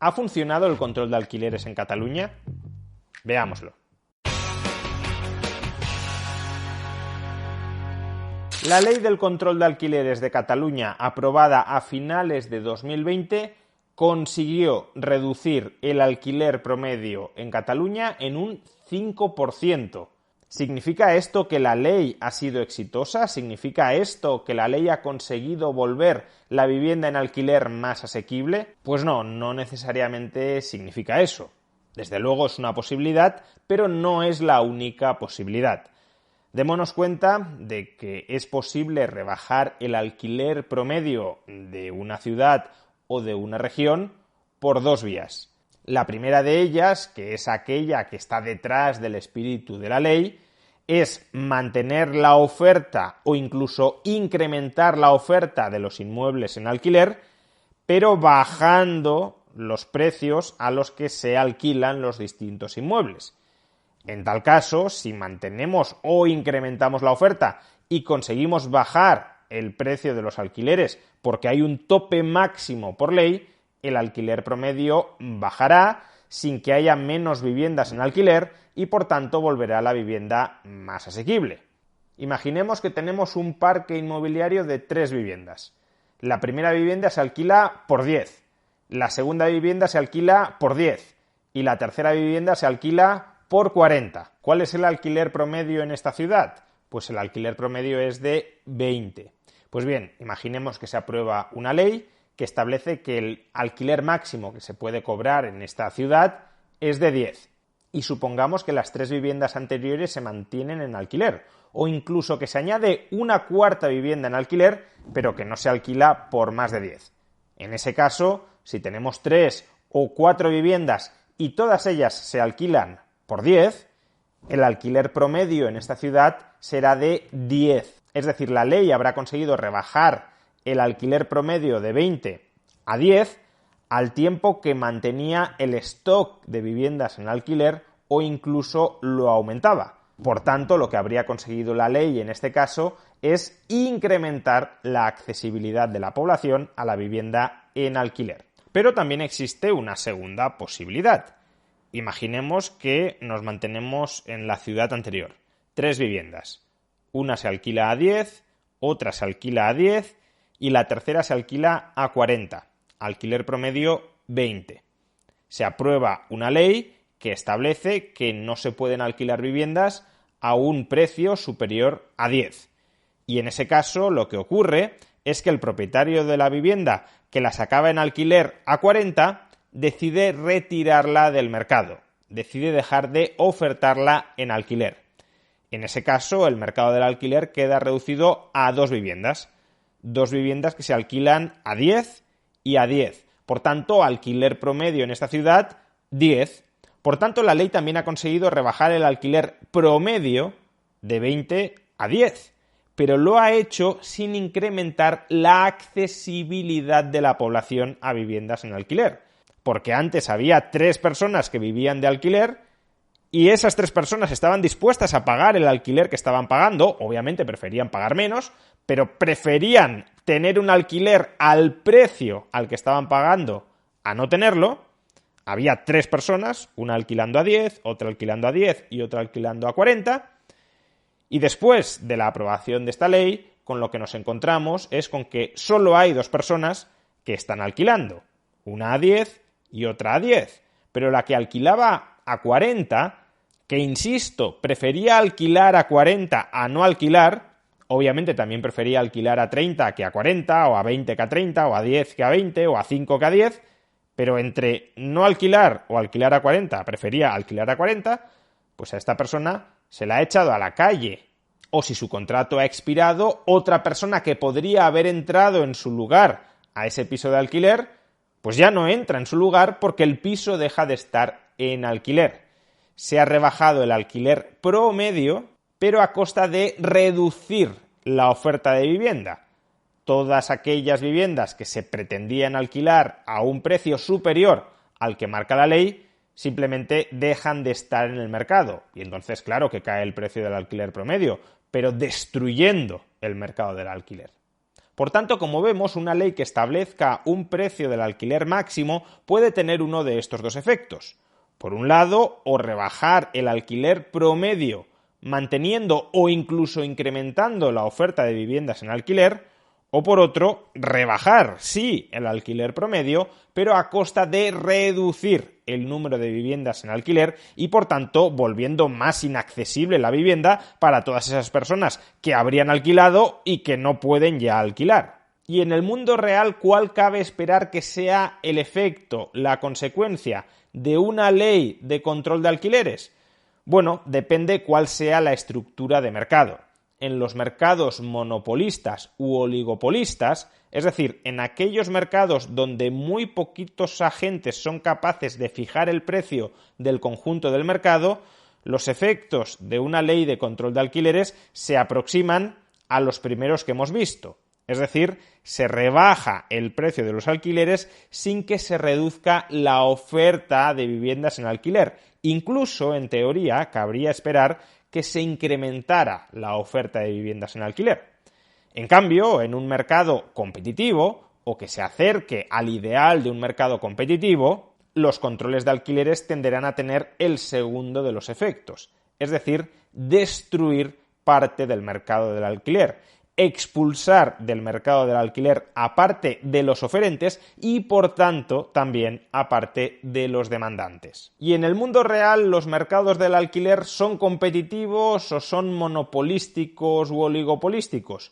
¿Ha funcionado el control de alquileres en Cataluña? Veámoslo. La Ley del Control de Alquileres de Cataluña, aprobada a finales de 2020, consiguió reducir el alquiler promedio en Cataluña en un 5%. ¿Significa esto que la ley ha sido exitosa? ¿Significa esto que la ley ha conseguido volver la vivienda en alquiler más asequible? Pues no necesariamente significa eso. Desde luego es una posibilidad, pero no es la única posibilidad. Démonos cuenta de que es posible rebajar el alquiler promedio de una ciudad o de una región por dos vías. La primera de ellas, que es aquella que está detrás del espíritu de la ley, es mantener la oferta o incluso incrementar la oferta de los inmuebles en alquiler, pero bajando los precios a los que se alquilan los distintos inmuebles. En tal caso, si mantenemos o incrementamos la oferta y conseguimos bajar el precio de los alquileres porque hay un tope máximo por ley, el alquiler promedio bajará sin que haya menos viviendas en alquiler y por tanto volverá la vivienda más asequible. Imaginemos que tenemos un parque inmobiliario de 3 viviendas. La primera vivienda se alquila por 10, la segunda vivienda se alquila por 10 y la tercera vivienda se alquila por 40. ¿Cuál es el alquiler promedio en esta ciudad? Pues el alquiler promedio es de 20. Pues bien, imaginemos que se aprueba una ley que establece que el alquiler máximo que se puede cobrar en esta ciudad es de 10. Y supongamos que las 3 viviendas anteriores se mantienen en alquiler, o incluso que se añade una cuarta vivienda en alquiler, pero que no se alquila por más de 10. En ese caso, si tenemos 3 o 4 viviendas y todas ellas se alquilan por 10, el alquiler promedio en esta ciudad será de 10. Es decir, la ley habrá conseguido rebajar el alquiler promedio de 20 a 10 al tiempo que mantenía el stock de viviendas en alquiler o incluso lo aumentaba. Por tanto, lo que habría conseguido la ley en este caso es incrementar la accesibilidad de la población a la vivienda en alquiler. Pero también existe una segunda posibilidad. Imaginemos que nos mantenemos en la ciudad anterior. 3 viviendas. Una se alquila a 10, otra se alquila a 10 y la tercera se alquila a 40. Alquiler promedio 20. Se aprueba una ley que establece que no se pueden alquilar viviendas a un precio superior a 10. Y en ese caso lo que ocurre es que el propietario de la vivienda que la sacaba en alquiler a 40 decide retirarla del mercado, decide dejar de ofertarla en alquiler. En ese caso, el mercado del alquiler queda reducido a 2 viviendas. 2 viviendas que se alquilan a 10 y a 10. Por tanto, alquiler promedio en esta ciudad, 10. Por tanto, la ley también ha conseguido rebajar el alquiler promedio de 20 a 10. Pero lo ha hecho sin incrementar la accesibilidad de la población a viviendas en alquiler. Porque antes había 3 personas que vivían de alquiler y esas 3 personas estaban dispuestas a pagar el alquiler que estaban pagando, obviamente preferían pagar menos, pero preferían tener un alquiler al precio al que estaban pagando a no tenerlo. Había 3 personas, una alquilando a 10, otra alquilando a 10 y otra alquilando a 40. Y después de la aprobación de esta ley, con lo que nos encontramos es con que solo hay 2 personas que están alquilando, una a 10 y otra a 10, pero la que alquilaba a 40, que insisto, prefería alquilar a 40 a no alquilar, obviamente también prefería alquilar a 30 que a 40, o a 20 que a 30, o a 10 que a 20, o a 5 que a 10, pero entre no alquilar o alquilar a 40, prefería alquilar a 40, pues a esta persona se la ha echado a la calle. O si su contrato ha expirado, otra persona que podría haber entrado en su lugar a ese piso de alquiler, pues ya no entra en su lugar porque el piso deja de estar en alquiler. Se ha rebajado el alquiler promedio, pero a costa de reducir la oferta de vivienda. Todas aquellas viviendas que se pretendían alquilar a un precio superior al que marca la ley, simplemente dejan de estar en el mercado. Y entonces, claro que cae el precio del alquiler promedio, pero destruyendo el mercado del alquiler. Por tanto, como vemos, una ley que establezca un precio del alquiler máximo puede tener uno de estos dos efectos. Por un lado, o rebajar el alquiler promedio, manteniendo o incluso incrementando la oferta de viviendas en alquiler, o por otro, rebajar, sí, el alquiler promedio, pero a costa de reducir el número de viviendas en alquiler y, por tanto, volviendo más inaccesible la vivienda para todas esas personas que habrían alquilado y que no pueden ya alquilar. Y en el mundo real, ¿cuál cabe esperar que sea el efecto, la consecuencia de una ley de control de alquileres? Bueno, depende cuál sea la estructura de mercado. En los mercados monopolistas u oligopolistas, es decir, en aquellos mercados donde muy poquitos agentes son capaces de fijar el precio del conjunto del mercado, los efectos de una ley de control de alquileres se aproximan a los primeros que hemos visto. Es decir, se rebaja el precio de los alquileres sin que se reduzca la oferta de viviendas en alquiler. Incluso, en teoría, cabría esperar que se incrementara la oferta de viviendas en alquiler. En cambio, en un mercado competitivo, o que se acerque al ideal de un mercado competitivo, los controles de alquileres tenderán a tener el segundo de los efectos, es decir, destruir parte del mercado del alquiler, expulsar del mercado del alquiler a parte de los oferentes y, por tanto, también a parte de los demandantes. Y en el mundo real, ¿los mercados del alquiler son competitivos o son monopolísticos u oligopolísticos?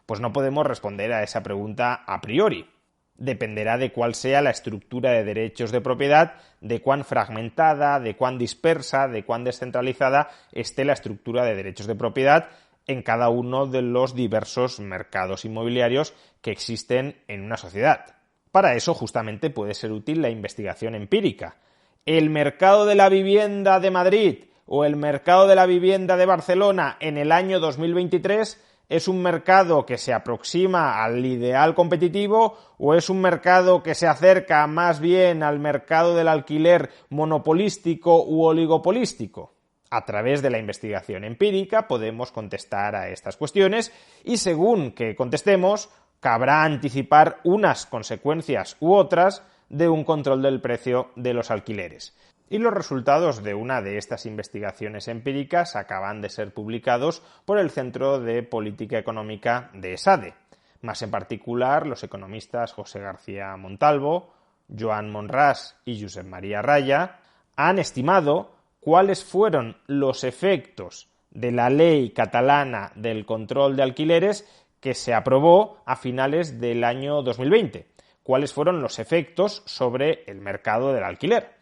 Pues no podemos responder a esa pregunta a priori. Dependerá de cuál sea la estructura de derechos de propiedad, de cuán fragmentada, de cuán dispersa, de cuán descentralizada esté la estructura de derechos de propiedad en cada uno de los diversos mercados inmobiliarios que existen en una sociedad. Para eso justamente puede ser útil la investigación empírica. ¿El mercado de la vivienda de Madrid o el mercado de la vivienda de Barcelona en el año 2023 es un mercado que se aproxima al ideal competitivo o es un mercado que se acerca más bien al mercado del alquiler monopolístico u oligopolístico? A través de la investigación empírica podemos contestar a estas cuestiones y según que contestemos, cabrá anticipar unas consecuencias u otras de un control del precio de los alquileres. Y los resultados de una de estas investigaciones empíricas acaban de ser publicados por el Centro de Política Económica de ESADE. Más en particular, los economistas José García Montalvo, Joan Monràs y Josep María Raya han estimado cuáles fueron los efectos de la ley catalana del control de alquileres que se aprobó a finales del año 2020. Cuáles fueron los efectos sobre el mercado del alquiler.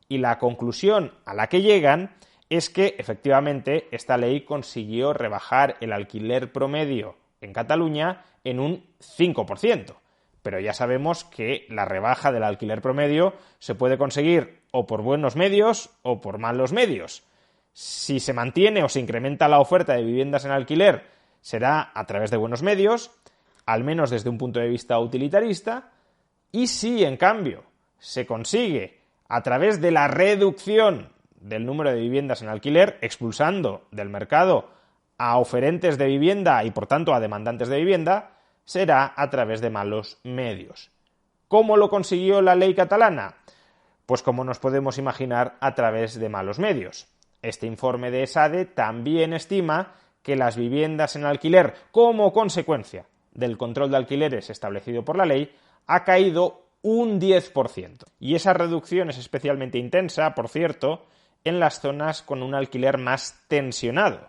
Y la conclusión a la que llegan es que, efectivamente, esta ley consiguió rebajar el alquiler promedio en Cataluña en un 5%. Pero ya sabemos que la rebaja del alquiler promedio se puede conseguir o por buenos medios o por malos medios. Si se mantiene o se incrementa la oferta de viviendas en alquiler, será a través de buenos medios, al menos desde un punto de vista utilitarista, y si, en cambio, se consigue a través de la reducción del número de viviendas en alquiler, expulsando del mercado a oferentes de vivienda y, por tanto, a demandantes de vivienda, será a través de malos medios. ¿Cómo lo consiguió la ley catalana? Pues como nos podemos imaginar, a través de malos medios. Este informe de ESADE también estima que las viviendas en alquiler, como consecuencia del control de alquileres establecido por la ley, ha caído un 10%. Y esa reducción es especialmente intensa, por cierto, en las zonas con un alquiler más tensionado.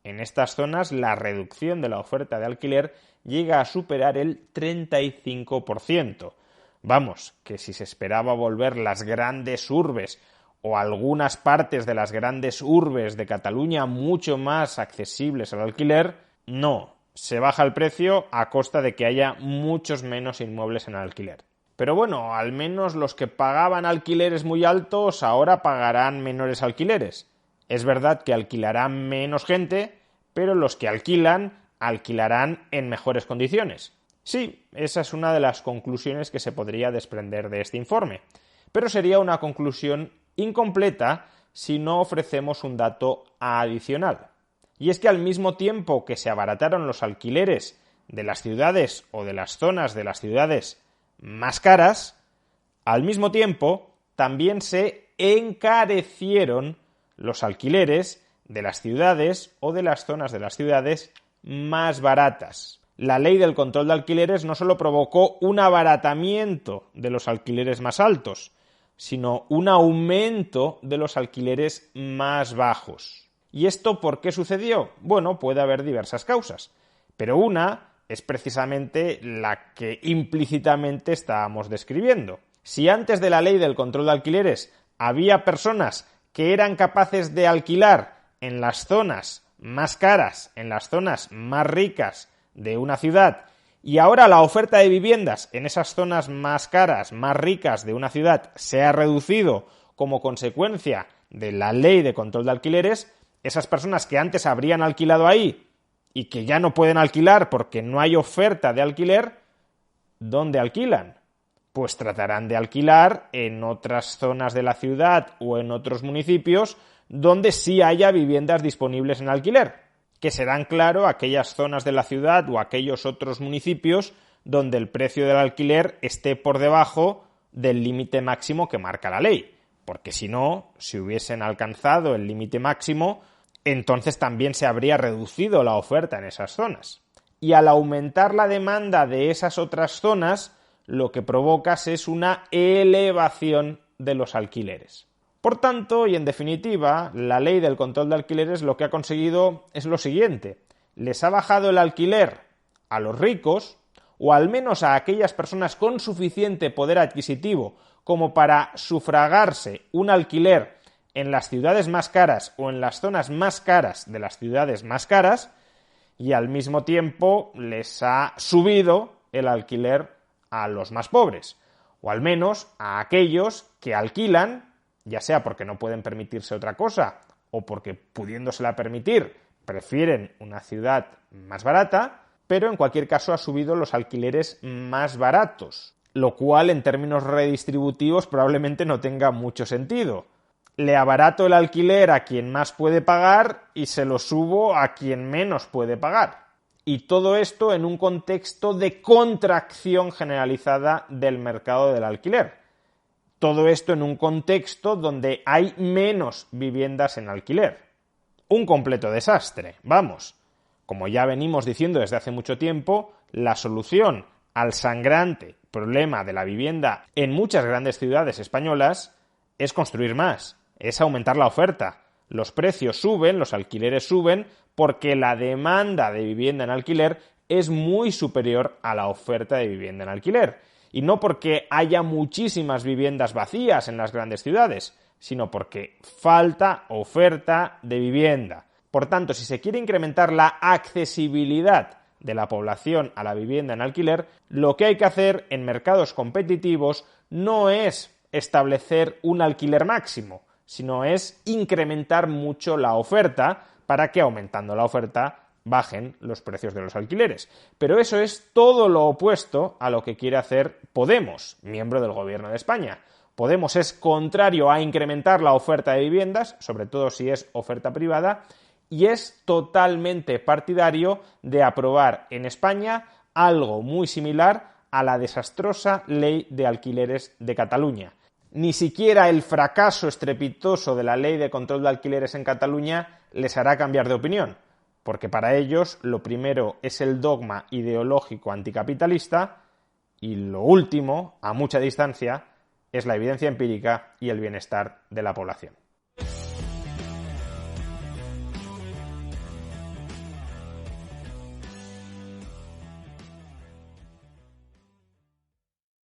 En estas zonas la reducción de la oferta de alquiler llega a superar el 35%. Vamos, que si se esperaba volver las grandes urbes o algunas partes de las grandes urbes de Cataluña mucho más accesibles al alquiler, no, se baja el precio a costa de que haya muchos menos inmuebles en alquiler. Pero bueno, al menos los que pagaban alquileres muy altos ahora pagarán menores alquileres. Es verdad que alquilarán menos gente, pero los que alquilarán en mejores condiciones. Sí, esa es una de las conclusiones que se podría desprender de este informe, pero sería una conclusión incompleta si no ofrecemos un dato adicional. Y es que al mismo tiempo que se abarataron los alquileres de las ciudades o de las zonas de las ciudades más caras, al mismo tiempo también se encarecieron los alquileres de las ciudades o de las zonas de las ciudades más baratas. La ley del control de alquileres no solo provocó un abaratamiento de los alquileres más altos, sino un aumento de los alquileres más bajos. ¿Y esto por qué sucedió? Bueno, puede haber diversas causas, pero una es precisamente la que implícitamente estábamos describiendo. Si antes de la ley del control de alquileres había personas que eran capaces de alquilar en las zonas más caras, en las zonas más ricas de una ciudad, y ahora la oferta de viviendas en esas zonas más caras, más ricas de una ciudad se ha reducido como consecuencia de la ley de control de alquileres, esas personas que antes habrían alquilado ahí y que ya no pueden alquilar porque no hay oferta de alquiler, ¿dónde alquilan? Pues tratarán de alquilar en otras zonas de la ciudad o en otros municipios donde sí haya viviendas disponibles en alquiler, que serán, claro, aquellas zonas de la ciudad o aquellos otros municipios donde el precio del alquiler esté por debajo del límite máximo que marca la ley, porque si no, si hubiesen alcanzado el límite máximo, entonces también se habría reducido la oferta en esas zonas. Y al aumentar la demanda de esas otras zonas, lo que provocas es una elevación de los alquileres. Por tanto, y en definitiva, la ley del control de alquileres lo que ha conseguido es lo siguiente: les ha bajado el alquiler a los ricos, o al menos a aquellas personas con suficiente poder adquisitivo como para sufragarse un alquiler en las ciudades más caras o en las zonas más caras de las ciudades más caras, y al mismo tiempo les ha subido el alquiler a los más pobres, o al menos a aquellos que alquilan, ya sea porque no pueden permitirse otra cosa o porque, pudiéndosela permitir, prefieren una ciudad más barata, pero en cualquier caso ha subido los alquileres más baratos, lo cual en términos redistributivos probablemente no tenga mucho sentido. Le abarato el alquiler a quien más puede pagar y se lo subo a quien menos puede pagar. Y todo esto en un contexto de contracción generalizada del mercado del alquiler. Todo esto en un contexto donde hay menos viviendas en alquiler. Un completo desastre, vamos. Como ya venimos diciendo desde hace mucho tiempo, la solución al sangrante problema de la vivienda en muchas grandes ciudades españolas es construir más, es aumentar la oferta. Los precios suben, los alquileres suben, porque la demanda de vivienda en alquiler es muy superior a la oferta de vivienda en alquiler. Y no porque haya muchísimas viviendas vacías en las grandes ciudades, sino porque falta oferta de vivienda. Por tanto, si se quiere incrementar la accesibilidad de la población a la vivienda en alquiler, lo que hay que hacer en mercados competitivos no es establecer un alquiler máximo, sino es incrementar mucho la oferta para que, aumentando la oferta, bajen los precios de los alquileres. Pero eso es todo lo opuesto a lo que quiere hacer Podemos, miembro del Gobierno de España. Podemos es contrario a incrementar la oferta de viviendas, sobre todo si es oferta privada, y es totalmente partidario de aprobar en España algo muy similar a la desastrosa ley de alquileres de Cataluña. Ni siquiera el fracaso estrepitoso de la ley de control de alquileres en Cataluña les hará cambiar de opinión, porque para ellos lo primero es el dogma ideológico anticapitalista y lo último, a mucha distancia, es la evidencia empírica y el bienestar de la población.